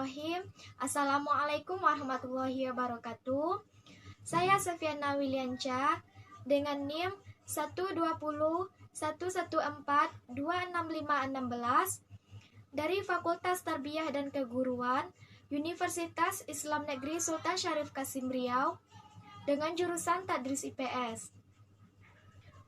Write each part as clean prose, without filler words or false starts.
Bismillahirrahmanirrahim. Assalamualaikum warahmatullahi wabarakatuh. Saya Sofiana Wilianca dengan NIM 12011426516 dari Fakultas Tarbiyah dan Keguruan Universitas Islam Negeri Sultan Syarif Qasim Riau dengan jurusan Tadris IPS.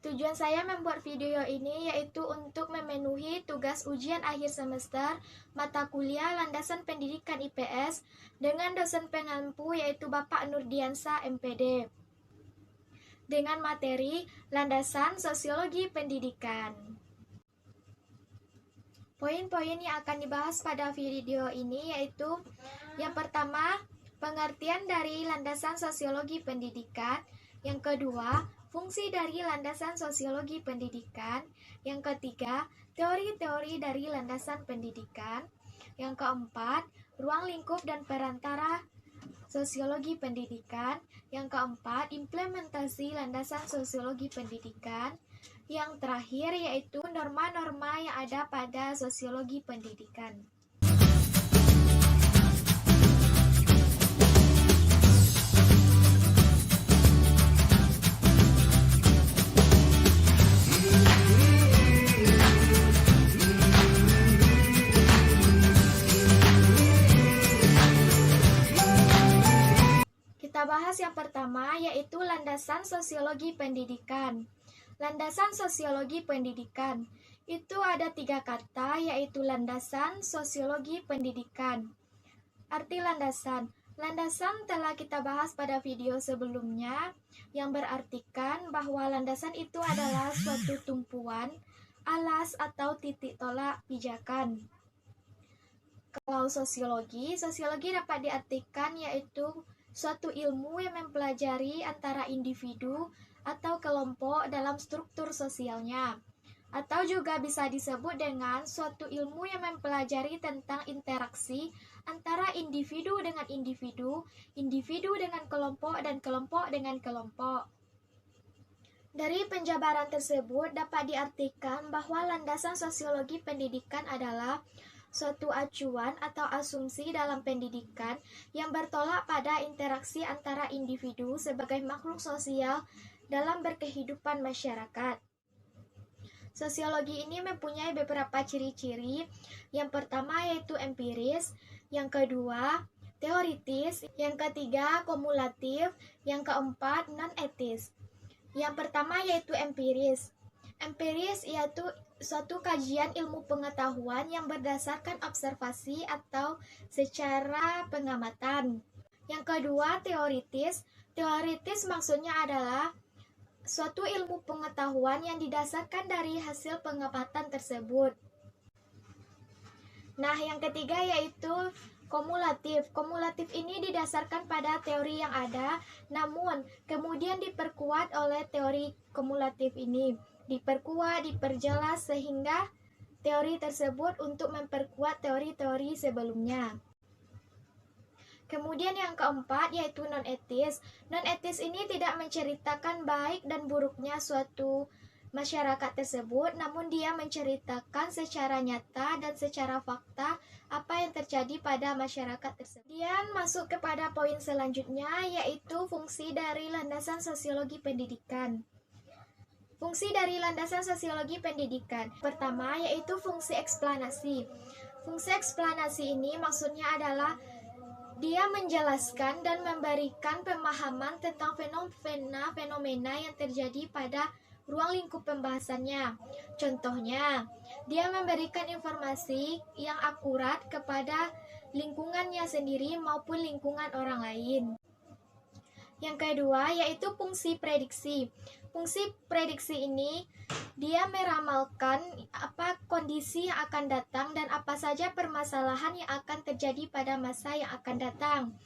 Tujuan saya membuat video ini yaitu untuk memenuhi tugas ujian akhir semester mata kuliah Landasan Pendidikan IPS dengan dosen pengampu yaitu Bapak Nurdiansa MPD dengan materi Landasan Sosiologi Pendidikan. Poin-poin yang akan dibahas pada video ini yaitu yang pertama, pengertian dari landasan sosiologi pendidikan. Yang kedua, fungsi dari landasan sosiologi pendidikan. Yang ketiga, teori-teori dari landasan pendidikan. Yang keempat, ruang lingkup dan perantara sosiologi pendidikan. Yang keempat, implementasi landasan sosiologi pendidikan. Yang terakhir yaitu norma-norma yang ada pada sosiologi pendidikan. Kita bahas yang pertama yaitu landasan sosiologi pendidikan. Landasan sosiologi pendidikan itu ada 3 kata yaitu landasan sosiologi pendidikan. Arti landasan. Landasan telah kita bahas pada video sebelumnya yang berartikan bahwa landasan itu adalah suatu tumpuan, alas atau titik tolak pijakan. Kalau sosiologi dapat diartikan yaitu suatu ilmu yang mempelajari antara individu atau kelompok dalam struktur sosialnya. Atau juga bisa disebut dengan suatu ilmu yang mempelajari tentang interaksi antara individu dengan individu, individu dengan kelompok, dan kelompok dengan kelompok. Dari penjabaran tersebut dapat diartikan bahwa landasan sosiologi pendidikan adalah suatu acuan atau asumsi dalam pendidikan yang bertolak pada interaksi antara individu sebagai makhluk sosial dalam berkehidupan masyarakat. Sosiologi ini mempunyai beberapa ciri-ciri. Yang pertama yaitu empiris, yang kedua teoritis, yang ketiga kumulatif, yang keempat non-etis. Yang pertama yaitu empiris. Empiris yaitu suatu kajian ilmu pengetahuan yang berdasarkan observasi atau secara pengamatan. Yang kedua teoritis. Teoritis maksudnya adalah suatu ilmu pengetahuan yang didasarkan dari hasil pengamatan tersebut. Nah, yang ketiga yaitu kumulatif. Kumulatif ini didasarkan pada teori yang ada, namun kemudian diperkuat oleh teori kumulatif ini. Diperkuat, diperjelas sehingga teori tersebut untuk memperkuat teori-teori sebelumnya. Kemudian yang keempat yaitu non-etis. Non-etis ini tidak menceritakan baik dan buruknya suatu masyarakat tersebut, namun dia menceritakan secara nyata dan secara fakta apa yang terjadi pada masyarakat tersebut. Kemudian masuk kepada poin selanjutnya yaitu fungsi dari landasan sosiologi pendidikan. Fungsi dari landasan sosiologi pendidikan. Pertama yaitu fungsi eksplanasi. Fungsi eksplanasi ini maksudnya adalah dia menjelaskan dan memberikan pemahaman tentang fenomena yang terjadi pada ruang lingkup pembahasannya. Contohnya, dia memberikan informasi yang akurat kepada lingkungannya sendiri maupun lingkungan orang lain. Yang kedua yaitu fungsi prediksi. Fungsi prediksi ini dia meramalkan apa kondisi yang akan datang dan apa saja permasalahan yang akan terjadi pada masa yang akan datang.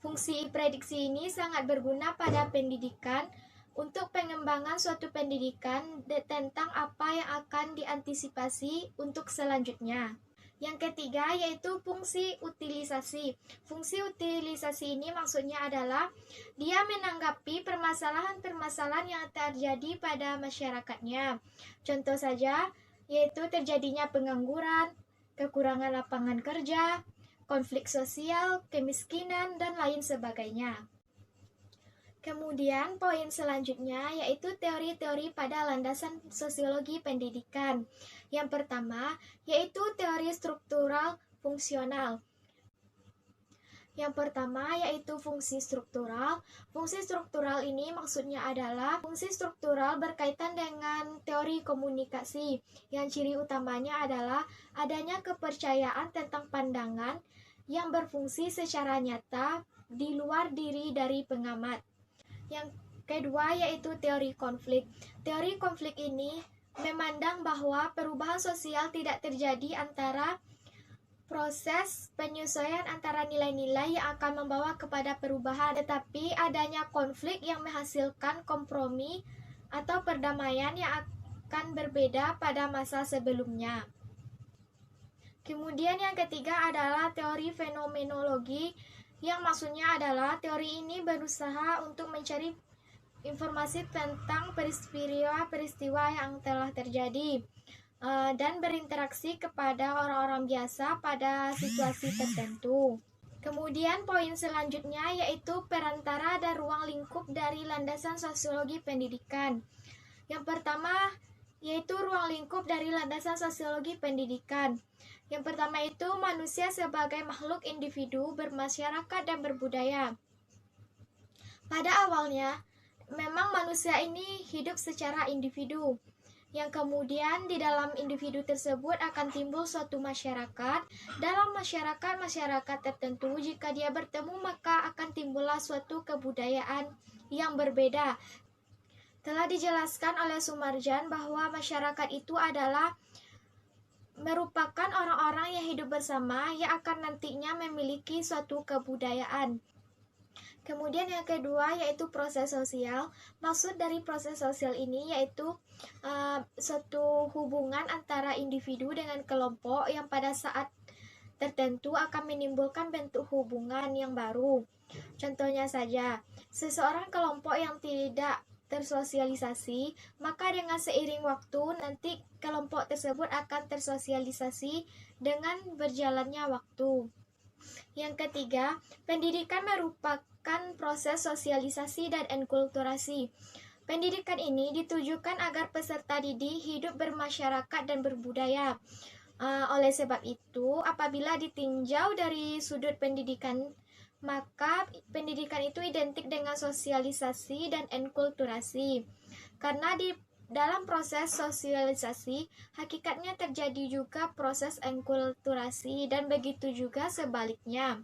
Fungsi prediksi ini sangat berguna pada pendidikan untuk pengembangan suatu pendidikan tentang apa yang akan diantisipasi untuk selanjutnya. Yang ketiga yaitu fungsi utilisasi. Fungsi utilisasi ini maksudnya adalah dia menanggapi permasalahan-permasalahan yang terjadi pada masyarakatnya. Contoh saja yaitu terjadinya pengangguran, kekurangan lapangan kerja, konflik sosial, kemiskinan, dan lain sebagainya. Kemudian poin selanjutnya yaitu teori-teori pada landasan sosiologi pendidikan. Yang pertama yaitu teori struktural fungsional. Yang pertama yaitu fungsi struktural. Fungsi struktural ini maksudnya adalah fungsi struktural berkaitan dengan teori komunikasi. Yang ciri utamanya adalah adanya kepercayaan tentang pandangan yang berfungsi secara nyata di luar diri dari pengamat. Yang kedua yaitu teori konflik. Teori konflik ini memandang bahwa perubahan sosial tidak terjadi antara proses penyesuaian antara nilai-nilai yang akan membawa kepada perubahan, tetapi adanya konflik yang menghasilkan kompromi atau perdamaian yang akan berbeda pada masa sebelumnya. Kemudian yang ketiga adalah teori fenomenologi, yang maksudnya adalah teori ini berusaha untuk mencari informasi tentang peristiwa-peristiwa yang telah terjadi dan berinteraksi kepada orang-orang biasa pada situasi tertentu. Kemudian poin selanjutnya yaitu perantara dan ruang lingkup dari landasan sosiologi pendidikan. Yang pertama yaitu ruang lingkup dari landasan sosiologi pendidikan. Yang pertama itu manusia sebagai makhluk individu bermasyarakat dan berbudaya. Pada awalnya, memang manusia ini hidup secara individu, yang kemudian di dalam individu tersebut akan timbul suatu masyarakat. Dalam masyarakat tertentu, jika dia bertemu maka akan timbullah suatu kebudayaan yang berbeda. Telah dijelaskan oleh Sumarjan bahwa masyarakat itu adalah merupakan orang-orang yang hidup bersama yang akan nantinya memiliki suatu kebudayaan. Kemudian yang kedua yaitu proses sosial. Maksud dari proses sosial ini yaitu suatu hubungan antara individu dengan kelompok yang pada saat tertentu akan menimbulkan bentuk hubungan yang baru. Contohnya saja, seseorang kelompok yang tidak tersosialisasi, maka dengan seiring waktu nanti kelompok tersebut akan tersosialisasi dengan berjalannya waktu. Yang ketiga, pendidikan merupakan proses sosialisasi dan enkulturasi. Pendidikan ini ditujukan agar peserta didik hidup bermasyarakat dan berbudaya. Oleh sebab itu, apabila ditinjau dari sudut pendidikan, maka pendidikan itu identik dengan sosialisasi dan enkulturasi. Karena di dalam proses sosialisasi, hakikatnya terjadi juga proses enkulturasi dan begitu juga sebaliknya.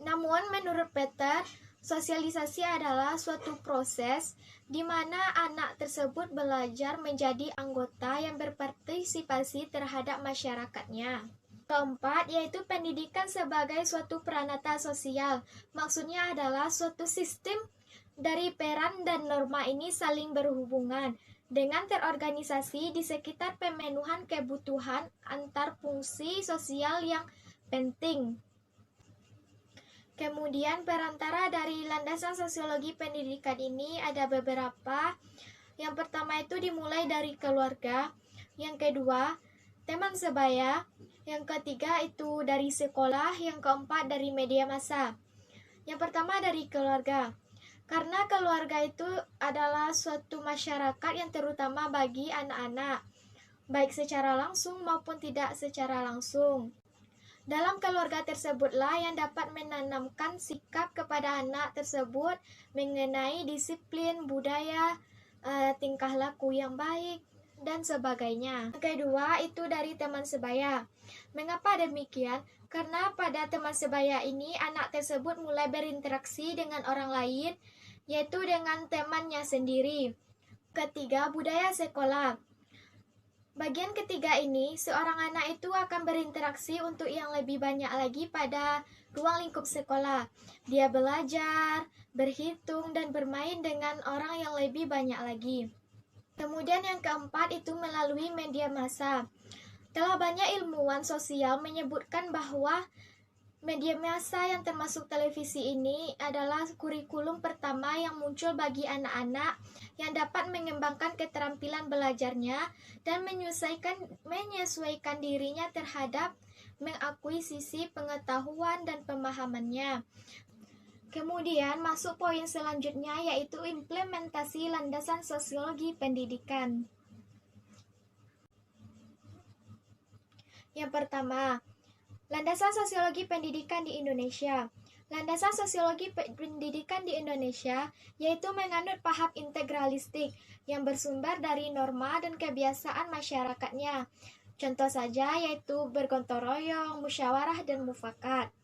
Namun menurut Peter, sosialisasi adalah suatu proses di mana anak tersebut belajar menjadi anggota yang berpartisipasi terhadap masyarakatnya. Keempat, yaitu pendidikan sebagai suatu peranata sosial. Maksudnya adalah suatu sistem dari peran dan norma ini saling berhubungan dengan terorganisasi di sekitar pemenuhan kebutuhan antar fungsi sosial yang penting. Kemudian perantara dari landasan sosiologi pendidikan ini ada beberapa. Yang pertama itu dimulai dari keluarga, yang kedua teman sebaya, yang ketiga itu dari sekolah, yang keempat dari media massa. Yang pertama dari keluarga. Karena keluarga itu adalah suatu masyarakat yang terutama bagi anak-anak, baik secara langsung maupun tidak secara langsung. Dalam keluarga tersebutlah yang dapat menanamkan sikap kepada anak tersebut mengenai disiplin, budaya, tingkah laku yang baik, dan sebagainya. Kedua, itu dari teman sebaya. Mengapa demikian? Karena pada teman sebaya ini, anak tersebut mulai berinteraksi dengan orang lain, yaitu dengan temannya sendiri. Ketiga, budaya sekolah. Bagian ketiga ini, seorang anak itu akan berinteraksi untuk yang lebih banyak lagi pada ruang lingkup sekolah. Dia belajar, berhitung, dan bermain dengan orang yang lebih banyak lagi. Kemudian yang keempat itu melalui media massa. Telah banyak ilmuwan sosial menyebutkan bahwa media massa yang termasuk televisi ini adalah kurikulum pertama yang muncul bagi anak-anak yang dapat mengembangkan keterampilan belajarnya dan menyesuaikan dirinya terhadap mengakuisisi pengetahuan dan pemahamannya. Kemudian masuk poin selanjutnya, yaitu implementasi landasan sosiologi pendidikan. Yang pertama, landasan sosiologi pendidikan di Indonesia. Landasan sosiologi pendidikan di Indonesia yaitu menganut paham integralistik yang bersumber dari norma dan kebiasaan masyarakatnya. Contoh saja yaitu bergotong royong, musyawarah, dan mufakat.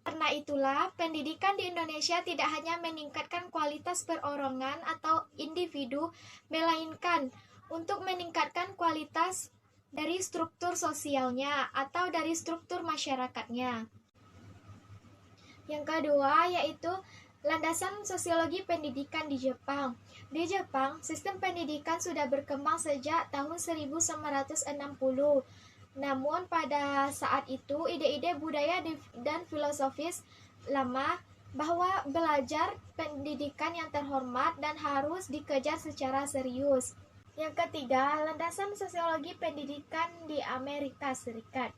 Karena itulah, pendidikan di Indonesia tidak hanya meningkatkan kualitas perorangan atau individu, melainkan untuk meningkatkan kualitas dari struktur sosialnya atau dari struktur masyarakatnya. Yang kedua yaitu landasan sosiologi pendidikan di Jepang. Di Jepang, sistem pendidikan sudah berkembang sejak tahun 1960. Namun pada saat itu ide-ide budaya dan filosofis lama bahwa belajar pendidikan yang terhormat dan harus dikejar secara serius. Yang ketiga, landasan sosiologi pendidikan di Amerika Serikat.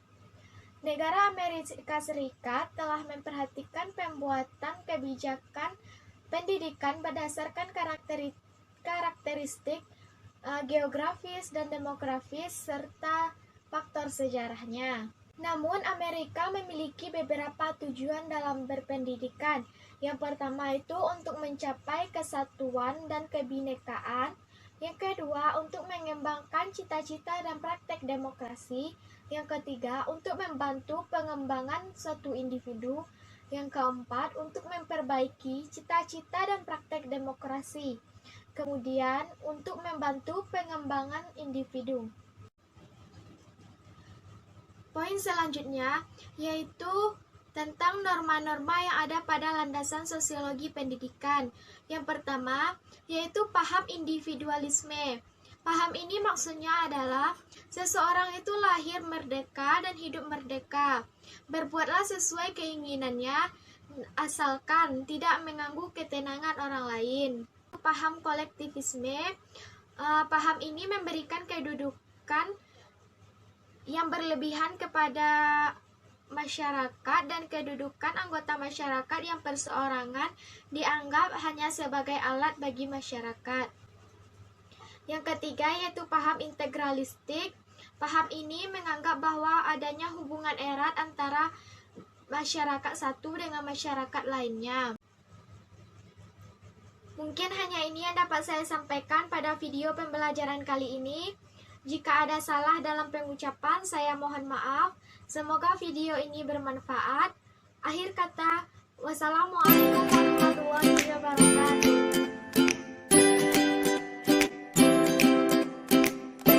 Negara Amerika Serikat telah memperhatikan pembuatan kebijakan pendidikan berdasarkan karakteristik geografis dan demografis serta faktor sejarahnya. Namun, Amerika memiliki beberapa tujuan dalam berpendidikan. Yang pertama itu untuk mencapai kesatuan dan kebinekaan. Yang kedua, untuk mengembangkan cita-cita dan praktek demokrasi. Yang ketiga, untuk membantu pengembangan suatu individu. Yang keempat, untuk memperbaiki cita-cita dan praktek demokrasi. Kemudian, untuk membantu pengembangan individu. Poin selanjutnya yaitu tentang norma-norma yang ada pada landasan sosiologi pendidikan. Yang pertama yaitu paham individualisme. Paham ini maksudnya adalah seseorang itu lahir merdeka dan hidup merdeka. Berbuatlah sesuai keinginannya asalkan tidak mengganggu ketenangan orang lain. Paham kolektivisme. Paham ini memberikan kedudukan yang berlebihan kepada masyarakat dan kedudukan anggota masyarakat yang perseorangan dianggap hanya sebagai alat bagi masyarakat. Yang ketiga yaitu paham integralistik. Paham ini menganggap bahwa adanya hubungan erat antara masyarakat satu dengan masyarakat lainnya. Mungkin hanya ini yang dapat saya sampaikan pada video pembelajaran kali ini. Jika ada salah dalam pengucapan, saya mohon maaf. Semoga video ini bermanfaat. Akhir kata, wassalamualaikum warahmatullahi wabarakatuh.